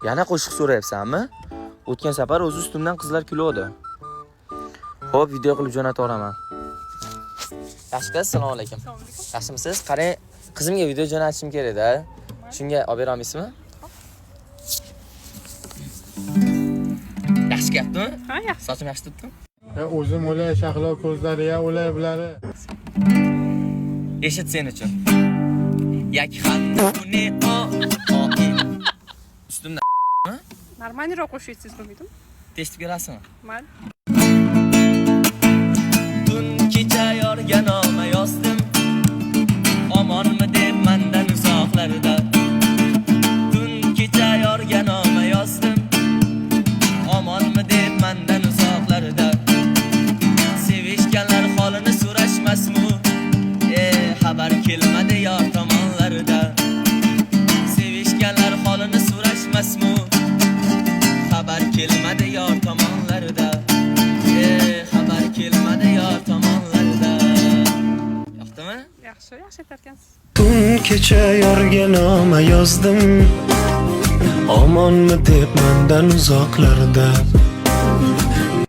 Yana qo'shiq so'rayapsanmi? O'tgan safar o'z ustimdan qizlar kuladi. Xo'p, video qilib jo'nataveraman. Yaxshi, assalomu alaykum. Yaxshimisiz? Qarang, qizimga video jo'natishim kerak-da. Shunga olib bera olmaysizmi? Yaxshi gapmi? Ha, yaxshi. Sochim yaxshi tutdimi? O'zim o'lay, shahlo ko'zlari ya o'lay bilari. Eshit sen uchun. Yak xatni ustimda Normalniroq qo'shyapsiz bilmadim. testib berasizmi? Mayli. Tun kecha yorga noma yozdim. Omonmi deb mendan uzoqlarda. Tun kecha yorga noma yozdim. Omonmi deb mendan uzoqlarda. Sevishganlar holini so'rashmasmi? Xabar kelmadi yor tomonlarida. Sevishganlar holini so'rashmasmi? Xabar kelmadi yor tomonlarida. Xabar kelmadi yor tomonlarida. Yoqdimi? Yaxshi aytarkansiz. Tun kecha yorga noma yozdim. Omonmi deb mendan uzoqlarda.